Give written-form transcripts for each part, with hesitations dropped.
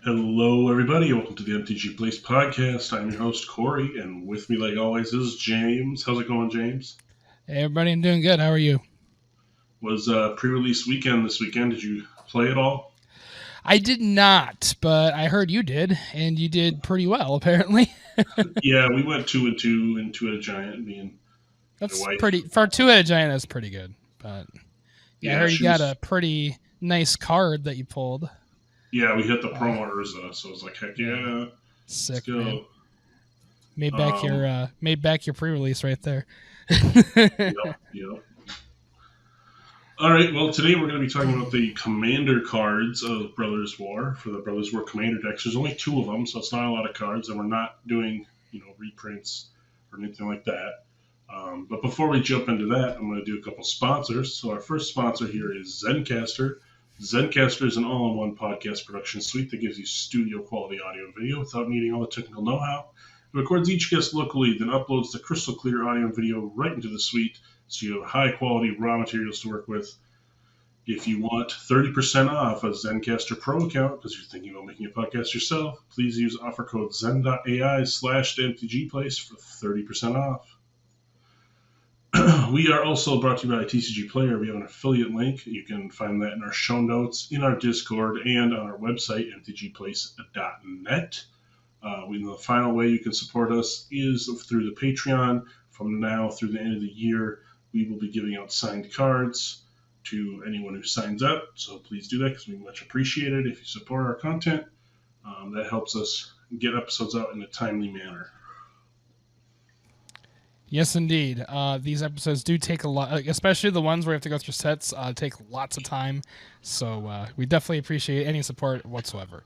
Hello, everybody. Welcome to the MTG Place podcast. I'm your host, Corey, and with me, like always, is James. How's it going, James? Hey, everybody. I'm doing good. How are you? Was pre-release weekend this weekend. Did you play it all? I did not, but I heard you did, and you did pretty well, apparently. Yeah, we went 2-2 in Two-Headed Giant. That's pretty for Two-Headed Giant. That's pretty good. But yeah, I heard you got a pretty nice card that you pulled. Yeah, we hit the promo Urza, so I was like, heck yeah, sick. Let's go. Man. Made back your pre-release right there. Yep. All right, well, today we're going to be talking about the commander cards of Brothers War for the Brothers War commander decks. There's only 2 of them, so it's not a lot of cards, and we're not doing reprints or anything like that. But before we jump into that, I'm going to do a couple sponsors. So our first sponsor here is Zencastr. Zencastr is an all-in-one podcast production suite that gives you studio-quality audio and video without needing all the technical know-how. It records each guest locally, then uploads the crystal-clear audio and video right into the suite, so you have high-quality raw materials to work with. If you want 30% off a Zencastr Pro account because you're thinking about making a podcast yourself, please use offer code zen.ai/mtgplace for 30% off. We are also brought to you by TCG Player. We have an affiliate link. You can find that in our show notes, in our Discord, and on our website, mtgplace.net. The final way you can support us is through the Patreon. From now through the end of the year, we will be giving out signed cards to anyone who signs up. So please do that because we much appreciate it if you support our content. That helps us get episodes out in a timely manner. Yes, indeed. These episodes do take a lot, especially the ones where we have to go through sets, take lots of time. So we definitely appreciate any support whatsoever.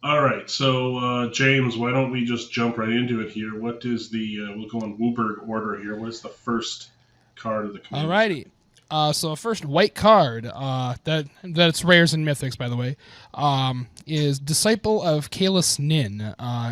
All right. So, James, why don't we just jump right into it here? What is we'll go in Wooburg order here. What is the first card of the commander? Alrighty. So first white card, that's rares and mythics, by the way, is Disciple of Kalis Nin.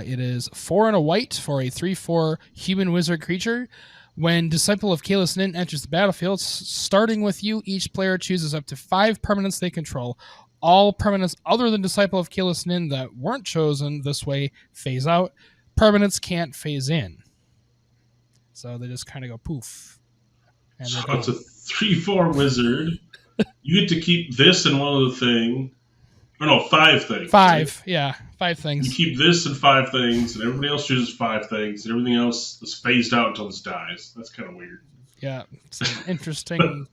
It is 4 and a white for a 3/4 human wizard creature. When Disciple of Kalis Nin enters the battlefield, starting with you, each player chooses up to 5 permanents they control. All permanents other than Disciple of Kalis Nin that weren't chosen this way phase out. Permanents can't phase in. So they just kind of go poof. So it's a 3/4 wizard. You get to keep this and one other thing. Or no, 5 things. 5, right? Yeah, 5 things. You keep this and 5 things, and everybody else chooses 5 things, and everything else is phased out until this dies. That's kind of weird. Yeah, it's an interesting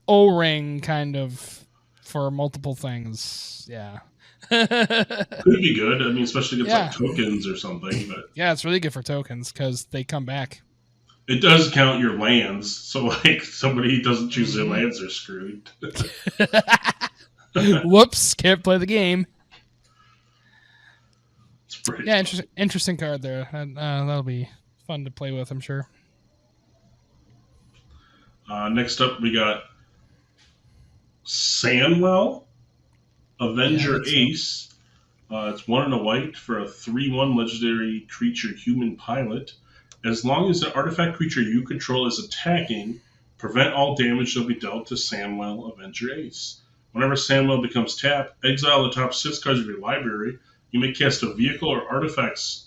O-ring kind of for multiple things. Yeah. Could be good. I mean, especially against like tokens or something. But yeah, it's really good for tokens because they come back. It does count your lands, so like somebody who doesn't choose their lands are screwed. Whoops, can't play the game. It's pretty interesting card there. That'll be fun to play with, I'm sure. Next up, we got Sandwell, Avenger Ace. It's 1 and a white for a 3/1 legendary creature human pilot. As long as the artifact creature you control is attacking, prevent all damage that will be dealt to Sandwell, Avenger Ace. Whenever Sandwell becomes tapped, exile the top 6 cards of your library. You may cast a vehicle or artifact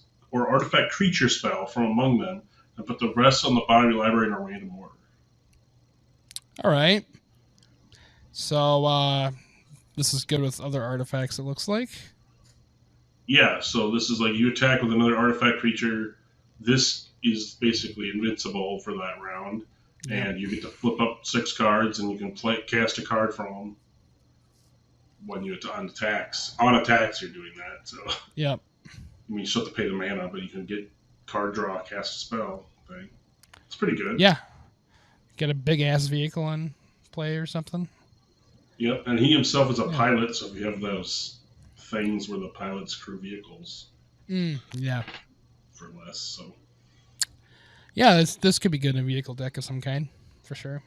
creature spell from among them, and put the rest on the bottom of your library in a random order. All right. So this is good with other artifacts, it looks like. Yeah, so this is like you attack with another artifact creature. This is basically invincible for that round, and you get to flip up 6 cards, and you can cast a card from them when you on attacks. On attacks, you're doing that. So yep. I mean, you still have to pay the mana, but you can get card draw, cast a spell thing. It's pretty good. Yeah. Get a big ass vehicle in play or something. Yep, and he himself is a pilot, so if you have those things where the pilots crew vehicles. Yeah. For less, so. Yeah, this could be good in a vehicle deck of some kind, for sure.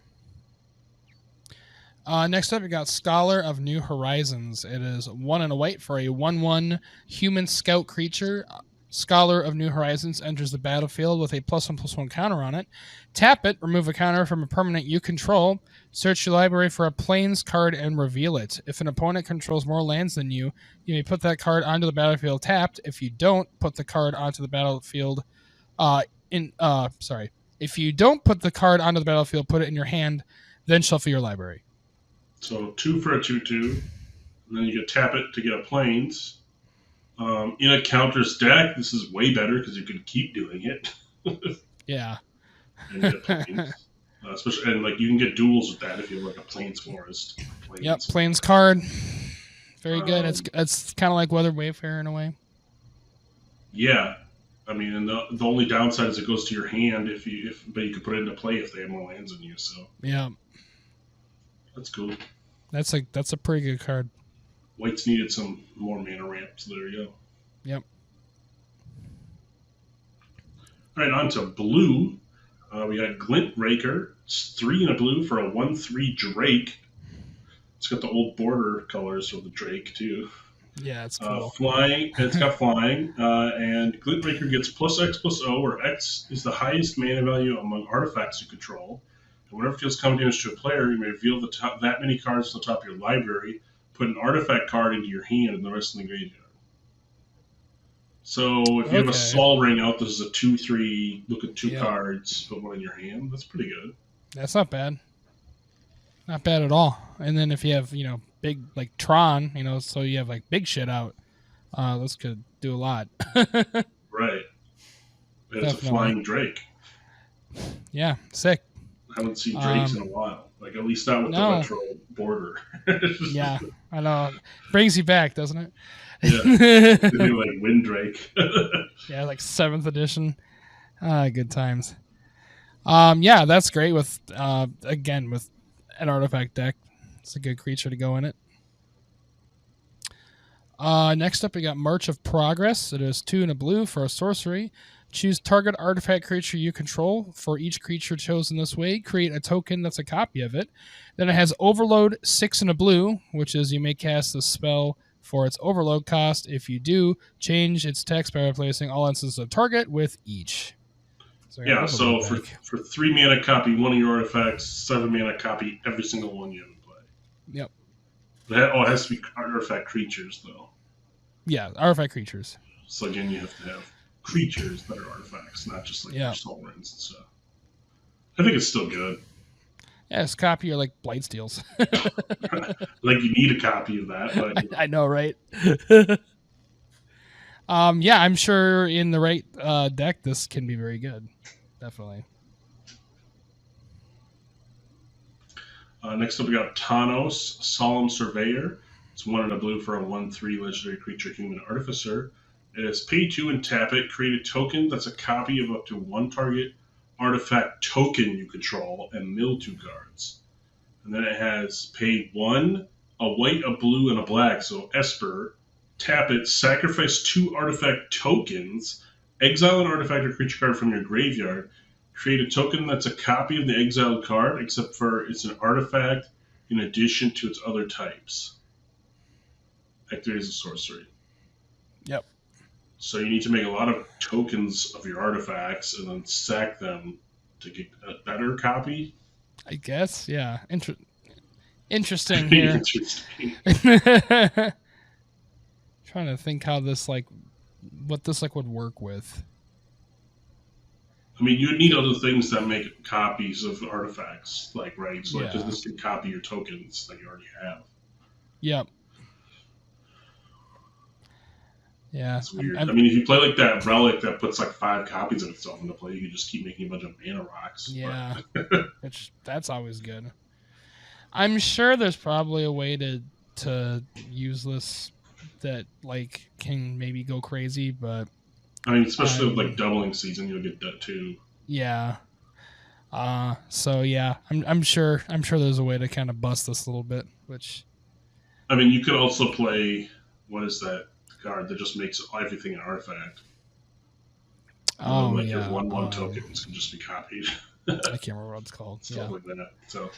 Next up, we got Scholar of New Horizons. It is 1 and a white for a 1/1 human scout creature. Scholar of New Horizons enters the battlefield with a +1/+1 counter on it. Tap it, remove a counter from a permanent you control. Search your library for a Plains card and reveal it. If an opponent controls more lands than you may put that card onto the battlefield tapped. If you don't put the card onto the battlefield, If you don't put the card onto the battlefield, put it in your hand, then shuffle your library. So 2 for a 2/2, and then you can tap it to get a Plains. In a counters deck, this is way better because you can keep doing it. Yeah. And get Plains. Especially, and like you can get duels with that if you have like a Plains Forest. Plains. Yep, Plains card. Very good. It's kind of like Weather Wayfarer in a way. Yeah. I mean, and the only downside is it goes to your hand but you can put it into play if they have more lands than you. So yeah, that's cool. That's a pretty good card. White's needed some more mana ramp, so there you go. Yep. All right, on to blue. We got Glint Raker. It's 3 in a blue for a 1/3 Drake. It's got the old border colors of the Drake too. Yeah, it's cool. Flying. It's got flying, and Glint Raker gets +X/+O, where X is the highest mana value among artifacts you control. And whenever it deals combat damage to a player, you may reveal that many cards to the top of your library. Put an artifact card into your hand and the rest in the graveyard. So if you have a Sol Ring out, this is a 2/3. Look at 2 cards, put 1 in your hand. That's pretty good. That's not bad. Not bad at all. And then if you have big like Tron, so you have like big shit out, this could do a lot. Right. And it's a flying Drake. Yeah, sick. I haven't seen Drakes in a while. Like, at least not with the retro border. Yeah, I know. Brings you back, doesn't it? Yeah. They do like Wind Drake. Yeah, like 7th edition. Good times. Yeah, that's great with again with an artifact deck. It's a good creature to go in it. Next up, we got March of Progress. It is 2 in a blue for a sorcery. Choose target artifact creature you control. For each creature chosen this way, create a token that's a copy of it. Then it has Overload, 6 in a blue, which is you may cast the spell for its Overload cost. If you do, change its text by replacing all instances of target with each. So for 3 mana, copy 1 of your artifacts. 7 mana, copy every single one you have in play. Yep. It has to be artifact creatures, though. Yeah, artifact creatures. So again, you have to have creatures that are artifacts, not just like your Sol Rings and stuff. I think it's still good. Yeah, it's copy your like Blightsteals. Like you need a copy of that. But I know, right? Yeah, I'm sure in the right deck, this can be very good. Definitely. Next up, we got Tanos, Solemn Surveyor. It's 1 in a blue for a 1/3 legendary creature, human artificer. It is pay 2 and tap it. Create a token that's a copy of up to 1 target artifact token you control and mill 2 cards. And then it has pay 1, a white, a blue, and a black. So Esper. Tap it, sacrifice 2 artifact tokens, exile an artifact or creature card from your graveyard, create a token that's a copy of the exiled card, except for it's an artifact in addition to its other types. Activates a sorcery. Yep. So you need to make a lot of tokens of your artifacts and then sack them to get a better copy. I guess, yeah. Interesting here. Interesting. Trying to think how this what this would work with. I mean, you need other things that make copies of artifacts, right? So because this can copy your tokens that you already have. Yep. Yeah. It's weird. I mean, if you play like that relic that puts like 5 copies of itself into play, you can just keep making a bunch of mana rocks. Yeah. That's always good. I'm sure there's probably a way to use this that can maybe go crazy, but I mean, especially with doubling season, you'll get that too. Yeah. So yeah, I'm sure there's a way to kind of bust this a little bit. Which, I mean, you could also play what is that card that just makes everything an artifact. Your 1/1 tokens can just be copied. I can't remember what it's called. Stuff like that. So.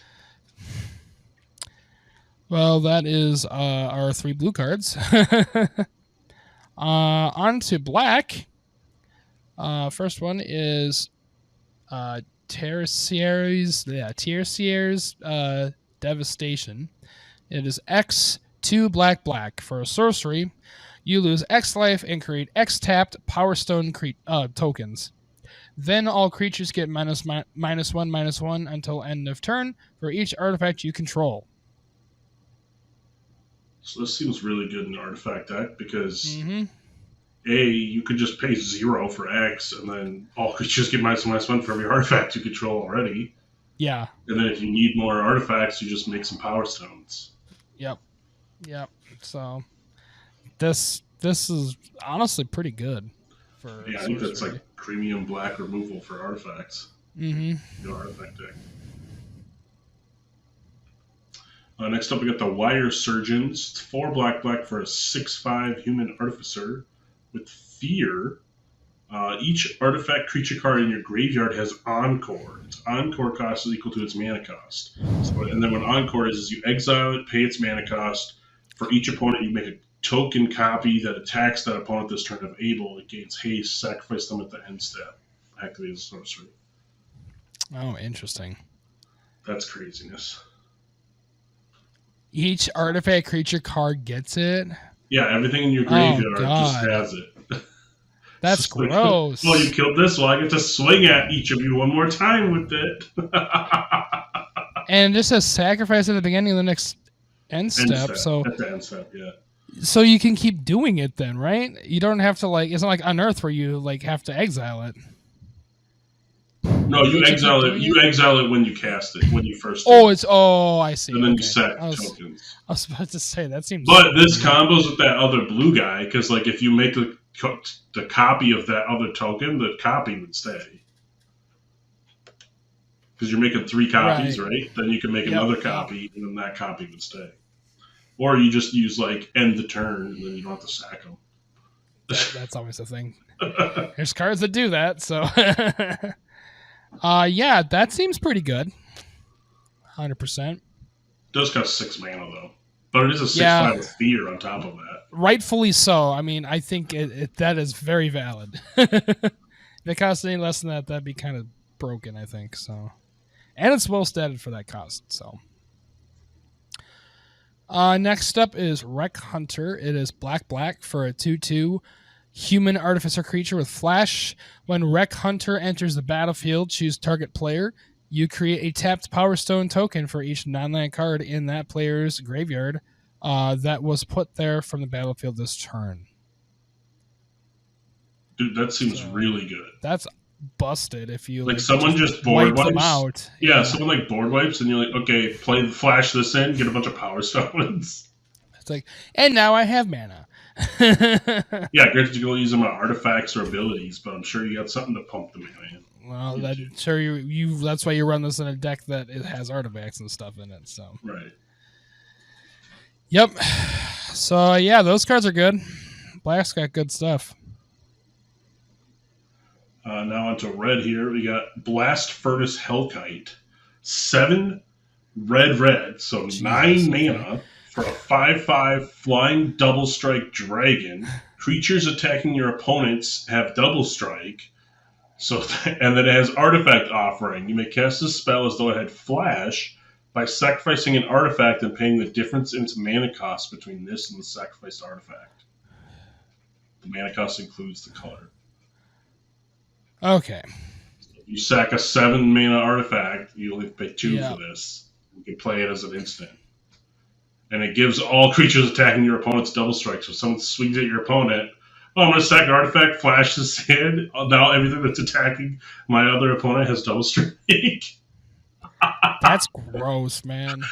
Well, that is our 3 blue cards. On to black. First one is Tertiary's Devastation. It is X 2 black for a sorcery. You lose X life and create X tapped Power Stone tokens. Then all creatures get -1/-1 until end of turn for each artifact you control. So this seems really good in the artifact deck because you could just pay 0 for X, and then all creatures get -1/-1 for every artifact you control already. Yeah. And then if you need more artifacts, you just make some Power Stones. Yep. So this is honestly pretty good. I think that's like premium black removal for artifacts. Your artifact deck. Next up, we got the Wire Surgeons. It's 4 black for a 6/5 human artificer with fear. Each artifact creature card in your graveyard has Encore. Its Encore cost is equal to its mana cost. And then what Encore is you exile it, pay its mana cost. For each opponent, you make a token copy that attacks that opponent this turn if able. It gains haste, sacrifice them at the end step. Activate as a sorcery. Oh, interesting. That's craziness. Each artifact creature card gets it? Yeah, everything in your graveyard just has it. That's gross. Well, you killed this, well, I get to swing at each of you one more time with it. And it just says sacrifice at the beginning of the next end step. So at the end step, yeah. So you can keep doing it then, right? You don't have to it's not like Unearth where you have to exile it. No, you exile it. You exile it when you cast it, when you first. I see. And then you sack tokens. I was about to say that seems. But this combos with that other blue guy because, if you make the copy of that other token, the copy would stay. Because you're making 3 copies, right? Then you can make another copy, and then that copy would stay. Or you just use end the turn, and then you don't have to sack them. That's always the thing. There's cards that do that, so. Yeah, that seems pretty good. 100%. It does cost 6 mana though, but it is a 6/5 with fear on top of that. Rightfully so. I mean, I think that is very valid. If it costs any less than that, that'd be kind of broken. I think so, and it's well statted for that cost. So, next up is Wreck Hunter. It is black for a 2/2. Human artificer creature with flash. When Wreck Hunter enters the battlefield, choose target player. You create a tapped Power Stone token for each non-land card in that player's graveyard that was put there from the battlefield this turn. Dude, that seems really good. That's busted if you someone just board wipes them out. Yeah, someone board wipes and you're like, okay, flash this in, get a bunch of Power Stones. It's and now I have mana. Yeah, granted you go use them on artifacts or abilities, but I'm sure you got something to pump the mana in. Well, that's why you run this in a deck that it has artifacts and stuff in it. So right. Yep. So yeah, those cards are good. Black's got good stuff. Now onto red here. We got Blast Furnace Hellkite. 7 red, so Jesus, 9 mana for a 5/5 flying double strike dragon. Creatures attacking your opponents have double strike. And then it has Artifact Offering. You may cast this spell as though it had flash by sacrificing an artifact and paying the difference in its mana cost between this and the sacrificed artifact. The mana cost includes the color. Okay. So if you sack a 7 mana artifact, you only pay 2 for this. You can play it as an instant. And it gives all creatures attacking your opponent's double strike. So if someone swings at your opponent, I'm going to sack an artifact, flash this in. Now everything that's attacking my other opponent has double strike. That's gross, man.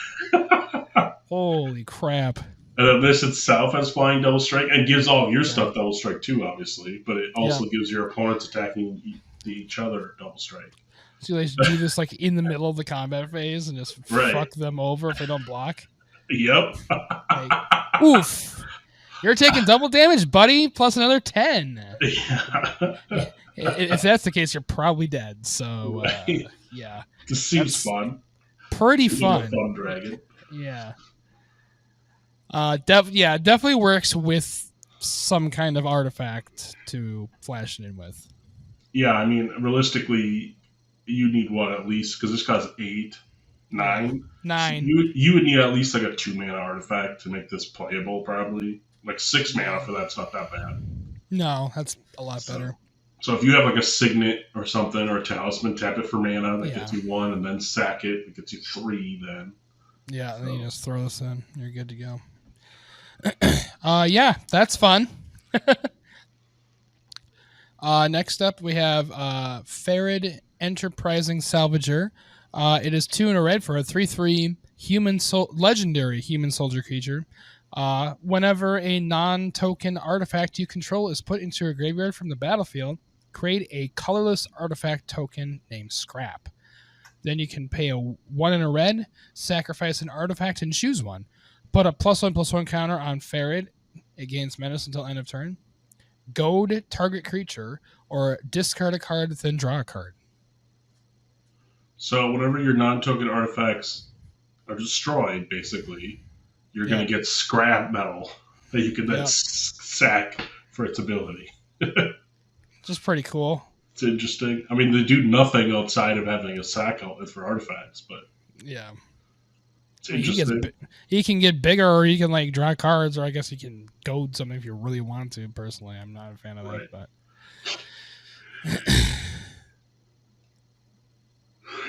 Holy crap. And then this itself has flying double strike and gives all of your stuff double strike too, obviously. But it also gives your opponents attacking each other double strike. So you do this in the middle of the combat phase and just fuck them over if they don't block? Yep. Oof. You're taking double damage, buddy, plus another 10. Yeah. If that's the case, you're probably dead. So, yeah. This seems fun. Pretty fun. Fun dragon. Yeah. Definitely works with some kind of artifact to flash it in with. Yeah, I mean, realistically, you need what at least because this costs 8, Yeah, 9. So 9. you would need at least like a 2 mana artifact to make this playable, probably. Like 6 mana Yeah. for that's not that bad. No, that's a lot So, better. so if you have like a signet or something or a talisman, tap it for mana that Yeah. gets you 1, and then sack it, it gets you 3. Then Yeah, then you just throw this in. You're good to go. Yeah, that's fun. Next up, we have Farid Enterprising Salvager. It is 2 in a red for a 3/3 legendary human soldier creature. Whenever a non-token artifact you control is put into a graveyard from the battlefield, create a colorless artifact token named Scrap. Then you can pay a 1 in a red, sacrifice an artifact, and choose one. Put a +1/+1 counter on Farid. It gains menace until end of turn. Goad target creature, or discard a card, then draw a card. so whenever your non-token artifacts are destroyed, basically, you're going to get scrap metal that you can then sack for its ability. Just pretty cool. It's interesting. I mean, they do nothing outside of having a sack outlet for artifacts, but yeah, it's interesting. He can get bigger, or he can like draw cards, or I guess he can goad something if you really want to. Personally, I'm not a fan of that, but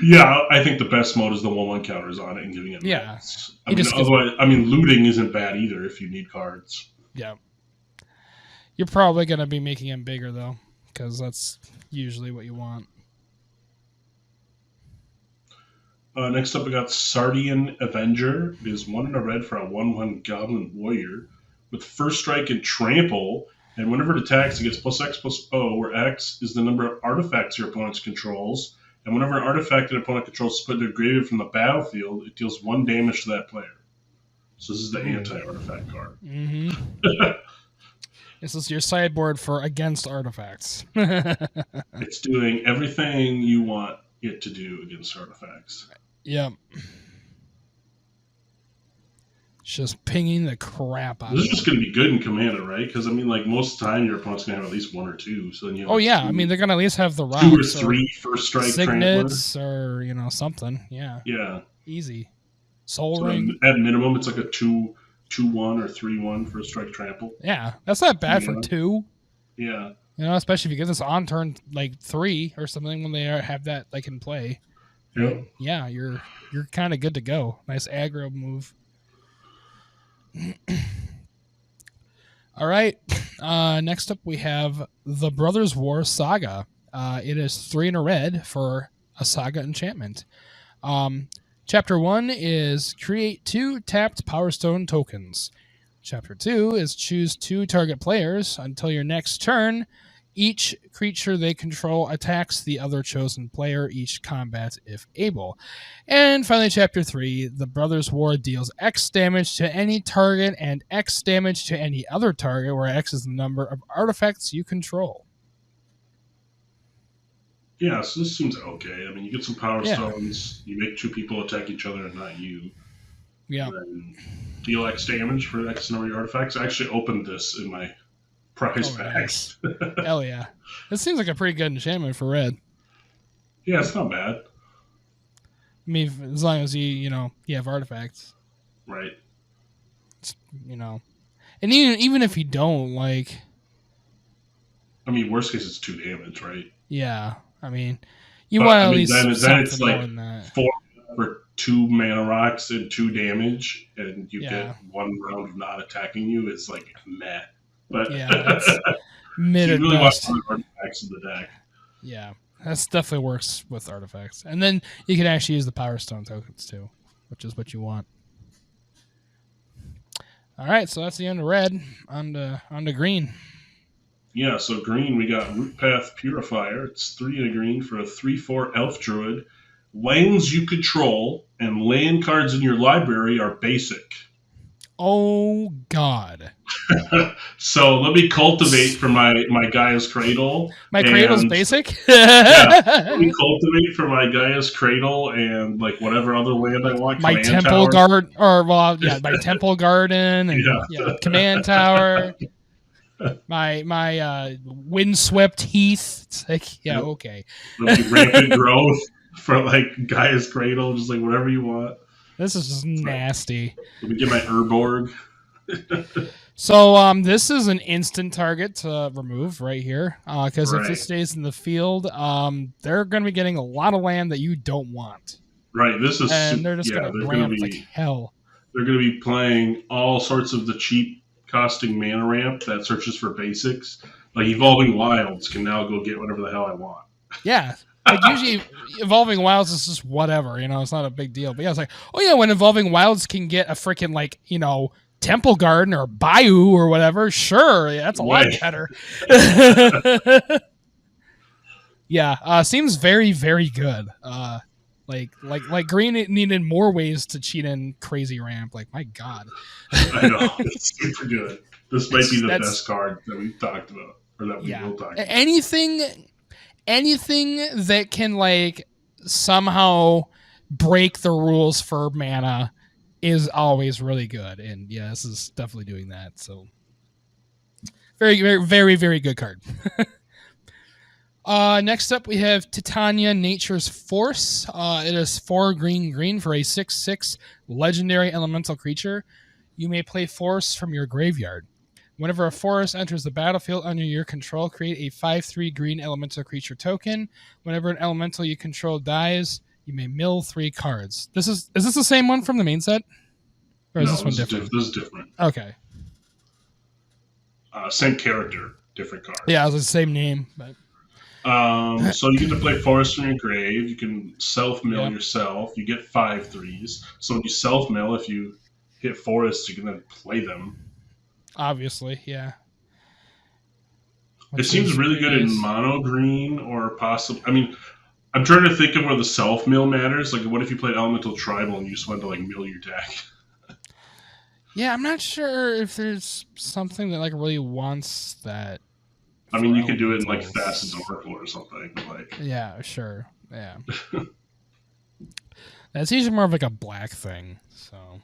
yeah, I think the best mode is the 1/1 counters on it and giving it. Yeah, I mean, otherwise, I mean, looting isn't bad either if you need cards. Yeah, you're probably gonna be making him bigger though, because that's usually what you want. Next up, we got Sardian Avenger. It is 1 in a red for a 1/1 Goblin Warrior with first strike and trample. And whenever it attacks, it gets +X/+O, where X is the number of artifacts your opponent controls. And whenever an artifact an opponent controls is put into a graveyard from the battlefield, it deals 1 damage to that player. So this is the anti-artifact card. Mm-hmm. This is your sideboard for against artifacts. It's doing everything you want it to do against artifacts. Yep. Just pinging the crap out of it. This is just going to be good in Commander, right? Because, I mean, like, most of the time your opponent's going to have at least 1 or 2. So then you have I mean, they're going to at least have the rocks. 2 or 3 first strike signets or, something. Yeah. Yeah. Easy. Soul Ring. At minimum, it's like a 2/1 or 3/1 first strike trample. Yeah. That's not bad for 2. Yeah. Especially if you get this on turn, like 3 or something when they have that, like, in play. Yep. Yeah, you're kind of good to go. Nice aggro move. All right. Next up, we have the Brothers War Saga. It is 3 in a red for a Saga enchantment. Chapter 1 is create 2 tapped Power Stone tokens. Chapter 2 is choose 2 target players until your next turn. Each creature they control attacks the other chosen player each combat if able. And finally, Chapter 3, the Brothers' War deals X damage to any target and X damage to any other target, where X is the number of artifacts you control. Yeah, so this seems okay. I mean, you get some Power Stones, you make 2 people attack each other and not you. Yeah. And then deal X damage for X number of artifacts. I actually opened this in my prize packs. Nice. Hell yeah. This seems like a pretty good enchantment for red. Yeah, it's not bad. I mean, as long as you have artifacts. Right. And even if you don't, like... I mean, worst case, it's 2 damage, right? Yeah. I mean, you want at least then it's like more than that. 4 for 2 mana rocks and 2 damage, and you get 1 round of not attacking you. It's like meh. But yeah, that's mid you really best. want artifacts in the deck. Yeah, that definitely works with artifacts, and then you can actually use the Power Stone tokens too, which is what you want. All right, so that's the end of red. On to green. Yeah, so green, we got Rootpath Purifier. It's 3 in a green for a 3/4 Elf Druid. Lands you control and land cards in your library are basic. Oh, God. So let me cultivate for my Gaia's Cradle. My Cradle's basic? Let me cultivate for my Gaia's Cradle and like whatever other land I want. My Temple Garden, my Temple Garden and Command Tower. my windswept heath. It's like, yeah, okay. Rampant growth for like Gaia's Cradle, just like whatever you want. This is just nasty. Let me get my Urborg. So this is an instant target to remove right here, because if Right. this stays in the field, they're going to be getting a lot of land that you don't want, Right. This is and they're just going to ramp like hell. They're going to be playing all sorts of the cheap costing mana ramp that searches for basics. Like Evolving Wilds can now go get whatever the hell I want. Yeah. Like usually Evolving Wilds is just whatever, it's not a big deal. But yeah, it's like, oh yeah, when Evolving Wilds can get a freaking like, Temple Garden or Bayou or whatever, sure, yeah, that's a lot better. Yeah, seems very, very good. Like Green needed more ways to cheat in Crazy Ramp. Like, my God. I know. It's super good. This might be the best card that we've talked about. Or that we will talk about. Anything that can, like, somehow break the rules for mana is always really good. And, yeah, this is definitely doing that. So, very, very, very, very good card. Next up, we have Titania, Nature's Force. It is 4 green for a 6/6 legendary elemental creature. You may play Force from your graveyard. Whenever a forest enters the battlefield under your control, create a 5/3 green elemental creature token. Whenever an elemental you control dies, you may mill 3 cards. Is this the same one from the main set? Or is this one different? This is different. Okay. Same character, different card. Yeah, it was the same name, but... So you get to play Forest from your grave. You can self-mill yourself. You get 5/3s. So when you self-mill, if you hit forests, you can then play them. Obviously, yeah. It seems really good in mono green or possible. I mean, I'm trying to think of where the self-mill matters. Like, what if you play Elemental Tribal and you just wanted to, like, mill your deck? Yeah, I'm not sure if there's something that, like, really wants that. I mean, you could do it in, like, Fast as Oracle or something. Like, yeah, sure. Yeah. That's usually more of, like, a black thing, so.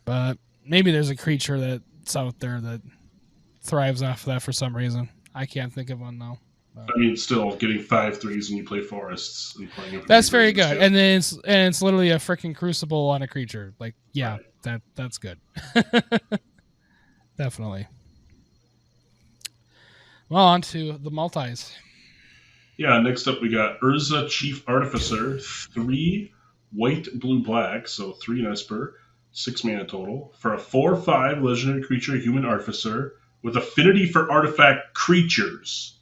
But maybe there's a creature that's out there that thrives off of that for some reason. I can't think of one, though. I mean, still, getting 5/3s when you play forests and playing it. That's very good. And then it's literally a freaking crucible on a creature. Like, yeah, right. That's good. Definitely. Well, on to the multis. Yeah, next up we got Urza Chief Artificer, 3 white, blue, black, so 3 in Esper, 6 mana total, for a 4/5 legendary creature, human artificer, with affinity for artifact creatures.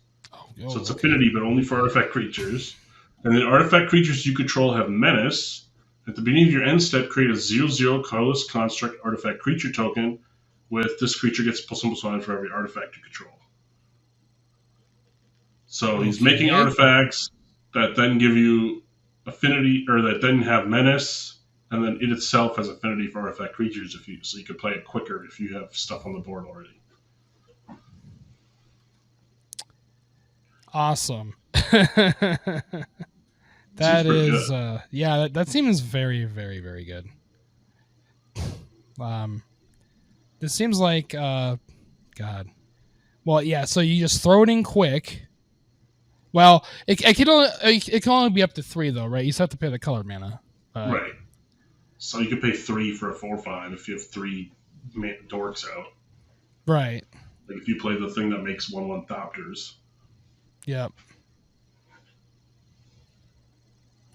So it's affinity, but only for artifact creatures. And then artifact creatures you control have menace. At the beginning of your end step, create a 0/0 colorless construct artifact creature token with this creature gets +1/+1 for every artifact you control. So he's making artifacts that then give you affinity, or that then have menace, and then it itself has affinity for artifact creatures so you can play it quicker if you have stuff on the board already. Awesome. That is that seems very, very, very good. This seems like God. Well, yeah, so you just throw it in quick. Well, it can only be up to 3 though, right? You still have to pay the color mana. Right. So you could pay 3 for a 4/5 if you have 3 dorks out. Right. Like if you play the thing that makes 1/1 Thopters. Yep.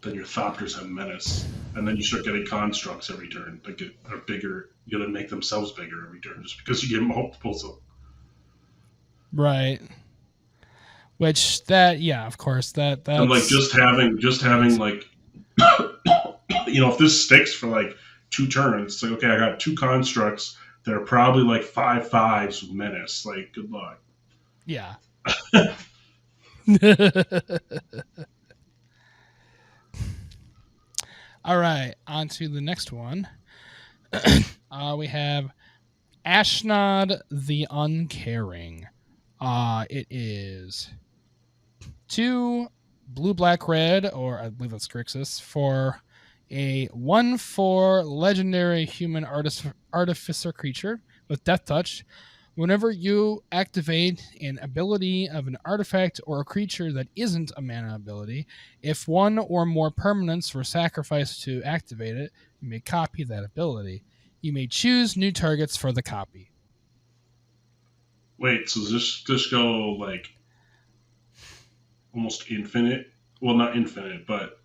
Then your Thopters have menace, and then you start getting constructs every turn. Like are bigger, you gotta make themselves bigger every turn just because you get multiples of. Right. Which of course that's... And like just having like, if this sticks for like 2 turns, it's like, okay, I got 2 constructs that are probably like 5/5s with menace. Like, good luck. Yeah. All right, on to the next one. We have Ashnod the Uncaring. It is 2 blue, black, red, or I believe that's Grixis, for a 1/4 legendary human artificer creature with Death Touch. Whenever you activate an ability of an artifact or a creature that isn't a mana ability, if one or more permanents were sacrificed to activate it, you may copy that ability. You may choose new targets for the copy. Wait, so does this just go like almost infinite? Well, not infinite, but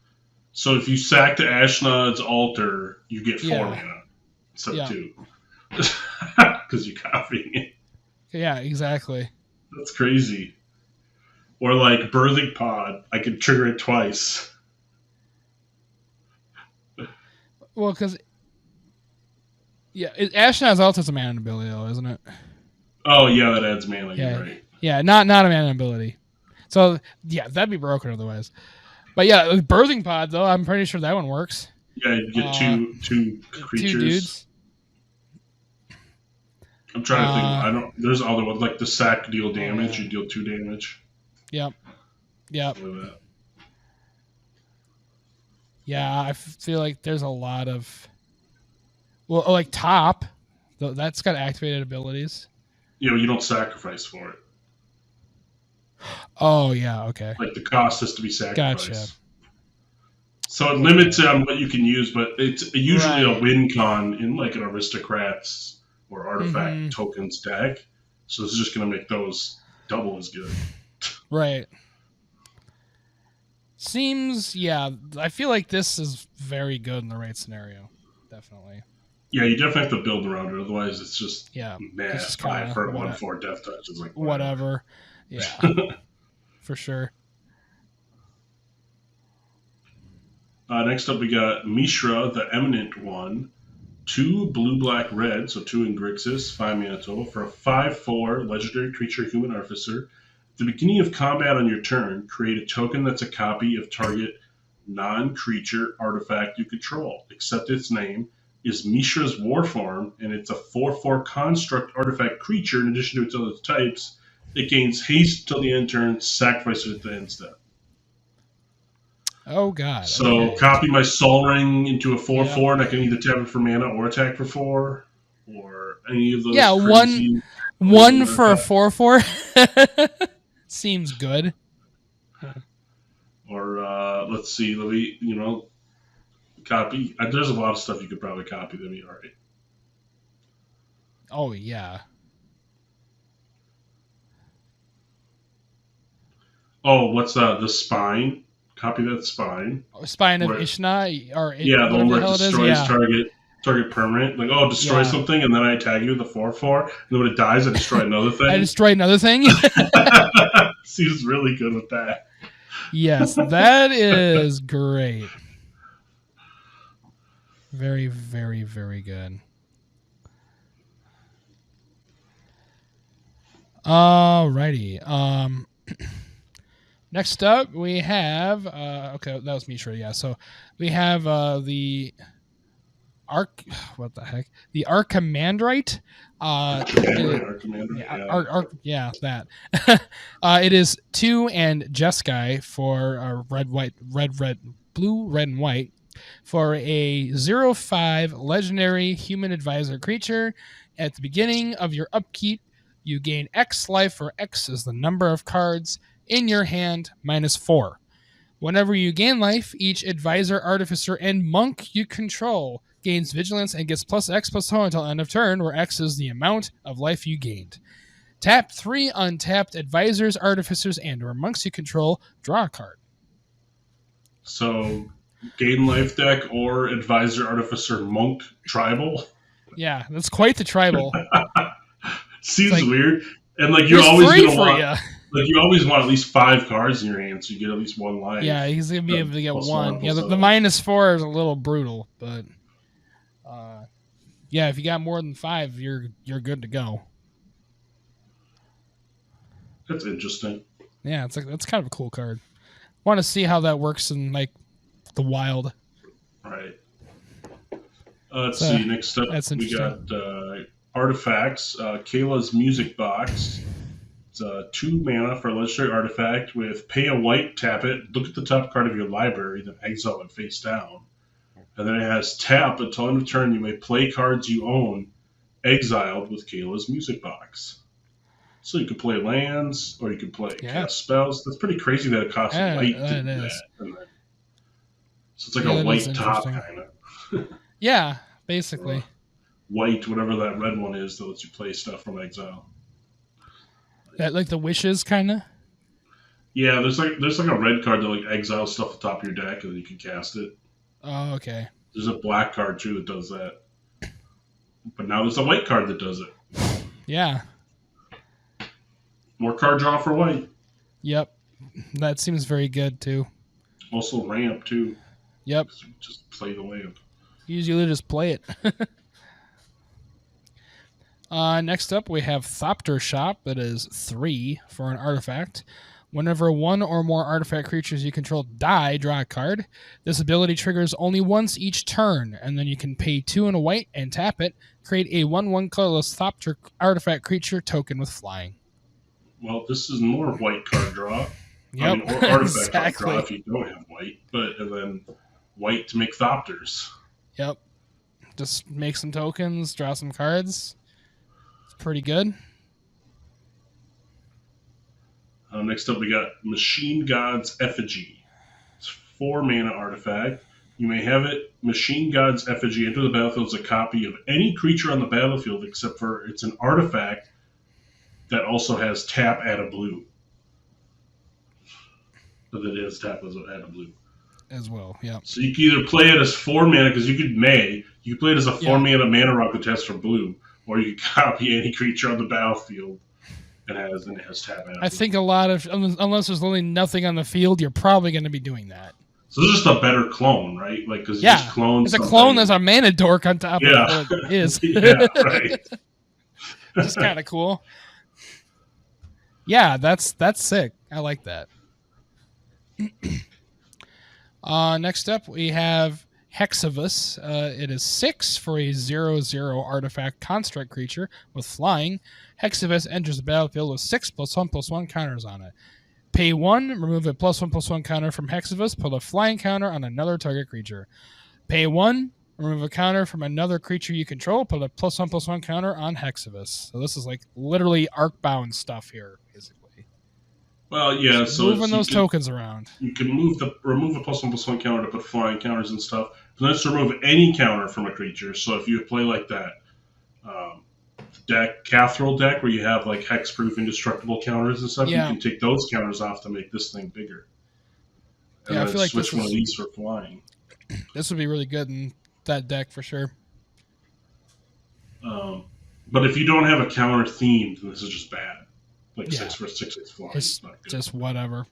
so if you sack the Ashnod's altar, you get 4 mana instead of 2. Because you're copying it. Yeah, exactly. That's crazy. Or like Birthing Pod, I can trigger it twice. Well, because Ashnod's Altar's a mana ability, though, isn't it? Oh yeah, that adds mana. Yeah, You're right. Yeah, not a mana ability. So yeah, that'd be broken otherwise. But yeah, Birthing Pod though, I'm pretty sure that one works. Yeah, you get two creatures. 2 dudes. I'm trying to think. I don't. There's other ones like the sack deal damage. You deal 2 damage. Yep. Yeah, I feel like there's a lot of. Well, like Top, that's got activated abilities. You don't sacrifice for it. Oh yeah, okay. Like the cost has to be sacrificed. Gotcha. So it limits on what you can use, but it's usually a win con in like an aristocrats or artifact tokens deck. So this is just going to make those double as good. Right. Seems, I feel like this is very good in the right scenario. Definitely. Yeah, you definitely have to build around it. Otherwise, it's just it's 5 for 1/4 death touch. It's like whatever. Yeah, for sure. Next up, we got Mishra, the Eminent One. 2 blue, black, red, so 2 in Grixis, 5 mana total, for a 5/4 legendary creature human artificer. At the beginning of combat on your turn, create a token that's a copy of target non-creature artifact you control, except its name is Mishra's Warform, and it's a 4/4 construct artifact creature in addition to its other types. It gains haste until the end turn, sacrifice it at the end step. Oh, God. So copy my Sol Ring into a 4/4, and I can either tap it for mana or attack for 4, or any of those. Yeah, one for a 4/4 seems good. Or let's see, let me copy. There's a lot of stuff you could probably copy. That'd be all right. Oh yeah. Oh, what's the spine? Copy that spine. Spine of Ishna, or the one where it destroys target permanent. Like, destroy something, and then I tag you with a 4/4, and then when it dies, I destroy another thing. I destroy another thing. Seems really good with that. Yes, that is great. Very, very, very good. Alrighty. Next up, we have okay, that was Mishra, yeah. So we have the what the heck? The Archimandrite. That. It is 2 and Jeskai for blue, red, and white for a 0/5 legendary human advisor creature. At the beginning of your upkeep, you gain X life, where X is the number of cards in your hand -4. Whenever you gain life, each advisor, artificer, and monk you control gains vigilance and gets +X/+0 until end of turn, where X is the amount of life you gained. Tap 3 untapped advisors, artificers, and or monks you control. Draw a card. So, gain life deck or advisor, artificer, monk, tribal. Yeah, that's quite the tribal. Seems weird, and like you're always gonna want. Like, you always want at least 5 cards in your hand, so you get at least 1 life. Yeah, he's going to be able to get 1. Yeah, the -4 is a little brutal, but yeah, if you got more than 5, you're good to go. That's interesting. Yeah, that's kind of a cool card. Want to see how that works in like the wild. Right. Let's see. Next up, we got artifacts. Kayla's Music Box. It's 2 mana for a legendary artifact with pay a white, tap it, look at the top card of your library, then exile it face down. And then it has tap until end of turn. You may play cards you own exiled with Kayla's music box. So you could play lands, or you could play cast spells. That's pretty crazy that it costs white to do that. And then, so it's like a white top, kind of. Yeah, basically. White, whatever that red one is that lets you play stuff from exile. That like the wishes, kind of. Yeah, there's like a red card that like exiles stuff at the top of your deck, and then you can cast it. Oh, okay. There's a black card too that does that. But now there's a white card that does it. Yeah. More card draw for white. Yep. That seems very good too. Also ramp too. Yep. Just play the land. Usually just play it. Next up, we have Thopter Shop. That is 3 for an artifact. Whenever one or more artifact creatures you control die, draw a card. This ability triggers only once each turn, and then you can pay 2 and a white and tap it. Create a 1/1 colorless Thopter artifact creature token with flying. Well, this is more white card draw. Yep, I mean, or artifact exactly. card draw if you don't have white, and then white to make Thopters. Yep. Just make some tokens, draw some cards. It's pretty good. Next up, we got Machine God's Effigy. It's 4 mana artifact. You may have it, Machine God's Effigy, enter the battlefield as a copy of any creature on the battlefield except for it's an artifact that also has tap, add a blue. But it is tap, add a blue. As well, yeah. So you can either play it as 4 mana, because you could play it as a 4 mana rock that tests for blue, or you can copy any creature on the battlefield. It has tap. I think a lot of, unless there's really nothing on the field, you're probably going to be doing that. So it's just a better clone, right? Like, because just clone. It's a clone that's a mana dork on top of what it is. Yeah, right. Just kind of cool. Yeah, that's sick. I like that. Next up, we have Hexavus. It is 6 for a 0/0 artifact construct creature with flying. Hexavus enters the battlefield with 6+1/+1 counters on it. Pay 1, remove a +1/+1 counter from Hexavus, put a flying counter on another target creature. Pay 1, remove a counter from another creature you control, put a +1/+1 counter on Hexavus. So this is like literally arc-bound stuff here, basically. Well, yeah, so moving those tokens around. You can remove a +1/+1 counter to put flying counters and stuff. But let's remove any counter from a creature. So if you play like that Cathrol deck where you have like hexproof indestructible counters and stuff, you can take those counters off to make this thing bigger. And I feel like switch one of these for flying. This would be really good in that deck for sure. But if you don't have a counter themed, then this is just bad. Like 6 for 6/6 flying. It's not good. Just whatever.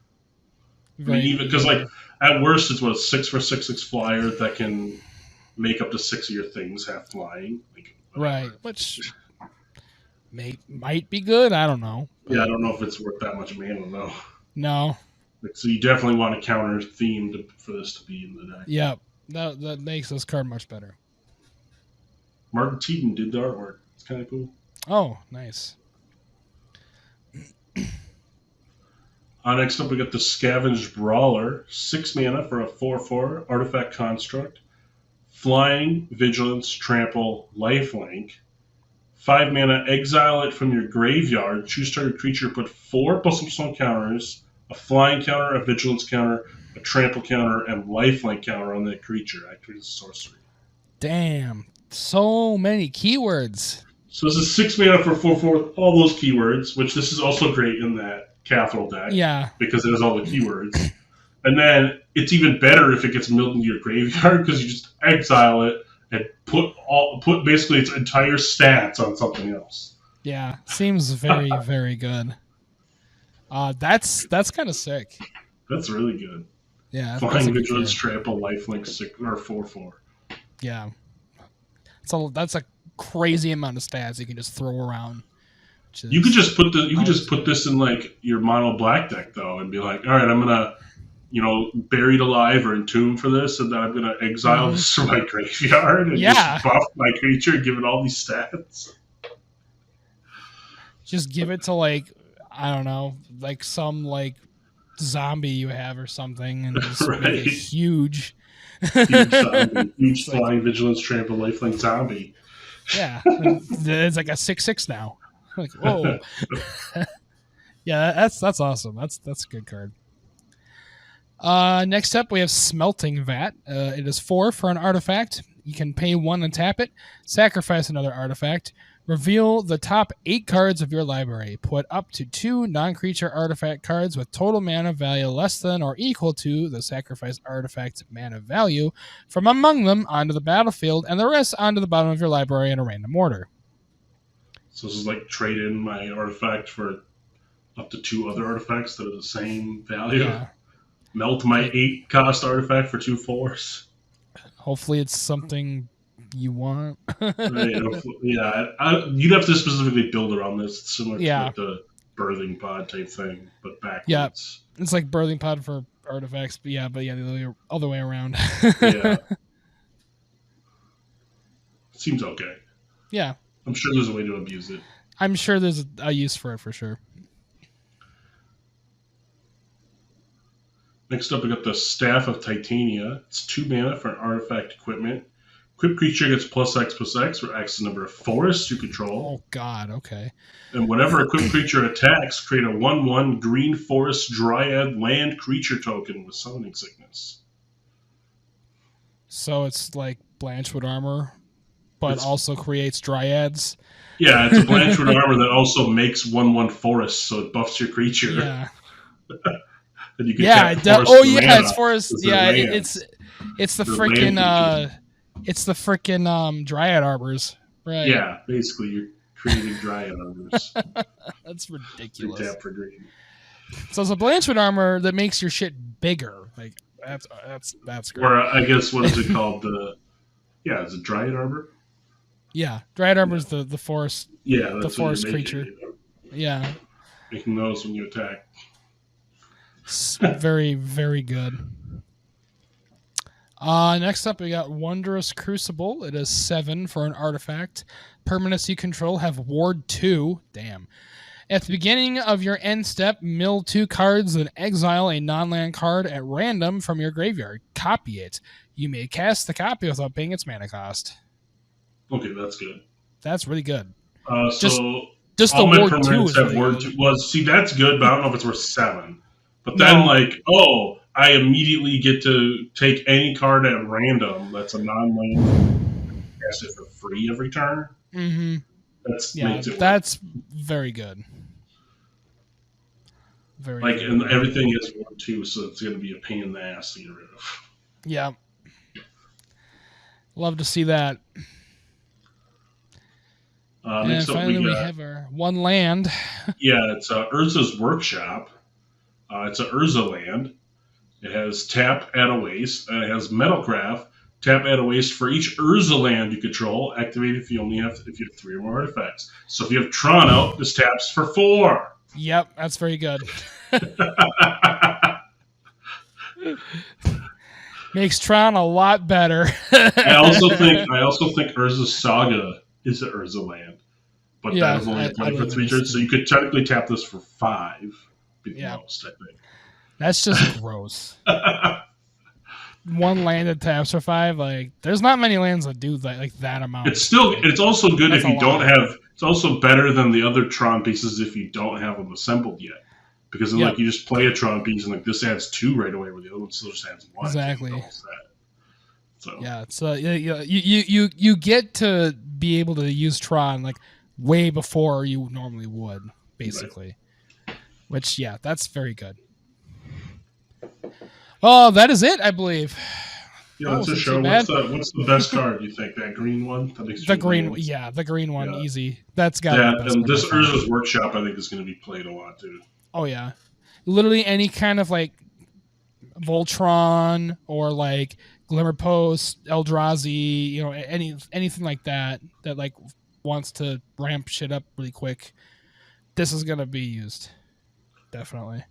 I mean, even because like at worst it's 6 for 6/6 flyer that can make up to 6 of your things have flying. Like, right, which might be good. I don't know. Yeah, I don't know if it's worth that much mana though. No. Like, so you definitely want a counter theme for this to be in the deck. Yep, that makes this card much better. Martin Teaton did the artwork. It's kind of cool. Oh, nice. Next up, we got the Scavenged Brawler. 6 mana for a 4/4 artifact construct. Flying, Vigilance, Trample, Lifelink. 5 mana, exile it from your graveyard. Choose target creature, put 4 +1/+1 counters, a flying counter, a vigilance counter, a trample counter, and lifelink counter on that creature. Activate as a sorcery. Damn. So many keywords. So this is 6 mana for 4/4 with all those keywords, which this is also great in that Cathrol deck. Yeah. Because it has all the keywords. And then it's even better if it gets milled into your graveyard because you just exile it and put basically its entire stats on something else. Yeah, seems very, very good. That's kind of sick. That's really good. Yeah. Flying, Vigilance, Trample, Lifelink, 6 or 4/4. Yeah. So that's a crazy amount of stats you can just throw around. You could just put this in like your mono black deck though, and be like, all right, I'm gonna, Buried Alive or Entomb for this, and then I'm gonna exile this from my graveyard and just buff my creature and give it all these stats. Just give it to like, I don't know, like some like zombie you have or something, and just make it huge. Huge flying, Vigilance, Trample, Lifelink zombie. Yeah, it's like a 6/6 now. Like, whoa. Yeah, that's awesome. That's a good card. Next up, we have Smelting Vat. It is 4 for an artifact. You can pay 1 and tap it, sacrifice another artifact, reveal the top 8 cards of your library. Put up to 2 non-creature artifact cards with total mana value less than or equal to the sacrificed artifact's mana value from among them onto the battlefield, and the rest onto the bottom of your library in a random order. So this is like trade in my artifact for up to 2 other artifacts that are the same value. Yeah. Melt my 8-cost artifact for 2 4s. Hopefully it's something you want. Right, yeah, you'd have to specifically build around this. It's similar to like the birthing pod type thing, but backwards. Yeah, it's like birthing pod for artifacts, but the other way around. Yeah. Seems okay. Yeah. I'm sure there's a way to abuse it. I'm sure there's a use for it for sure. Next up, we got the Staff of Titania. It's 2 mana for an artifact equipment. Equipped creature gets +X/+X, where X is the number of forests you control. Oh, God, okay. And whenever equipped creature attacks, create a 1/1 green forest dryad land creature token with summoning sickness. So it's like Blanchwood Armor, but also creates dryads. Yeah, it's a Blanchwood Armor that also makes 1/1 forest, so it buffs your creature. Yeah. And you can it's forest. Yeah, it's the freaking it's the freaking dryad arbors, right? Yeah, basically you're creating dryad arbors. That's ridiculous. 3 tap for green. So it's a Blanchwood Armor that makes your shit bigger. Like that's great. Or I guess what is it called? Is it dryad arbor? Yeah, dryad arbor is the forest. Yeah, the forest creature. Yeah, making those when you attack. Very, very good. Next up, we got Wondrous Crucible. It is 7 for an artifact. Permanents you control have Ward 2. Damn. At the beginning of your end step, mill 2 cards and exile a non-land card at random from your graveyard. Copy it. You may cast the copy without paying its mana cost. Okay, that's good. That's really good. Just the all Ward my 2 permanents is have really Ward good. 2. Well, see, that's good, but I don't know if it's worth 7. But then, I immediately get to take any card at random that's a non-land, cast it for free every turn. Mm-hmm. That's very good. Very good. And everything is Ward 2, so it's going to be a pain in the ass to get rid of. Yeah. Love to see that. Next up, finally, we have our 1 land. Yeah, it's Urza's Workshop. It's a Urza land. It has tap, add a waste, and it has Metalcraft. Tap, add a waste for each Urza land you control. Activate if you have 3 or more artifacts. So if you have Tron out, this taps for 4. Yep, that's very good. Makes Tron a lot better. I also think Urza's Saga is an Urza land, but that is only playing for 3 turns. So you could technically tap this for 5. Most, I think. That's just gross. 1 land that taps for 5. Like, there's not many lands that do that, like that amount. It's also good if you don't have. It's also better than the other Tron pieces if you don't have them assembled yet, because then you just play a Tron piece and this adds 2 right away, where the other one still just adds 1. Exactly. So yeah, so you get to be able to use Tron like way before you normally would, basically. Right. Which, that's very good. Oh, that is it, I believe. Yeah, that's a show. What's the best card, you think? That green one? The green one, easy. That's got to be the best and this Urza's Workshop, I think, is going to be played a lot, too. Oh, yeah. Literally any kind of, Voltron or, Glimmer Post, Eldrazi, anything like that wants to ramp shit up really quick. This is going to be used. Definitely.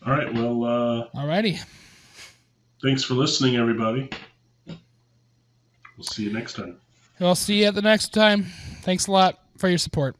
All right. Well. Alrighty. Thanks for listening, everybody. We'll see you next time. I'll see you at the next time. Thanks a lot for your support.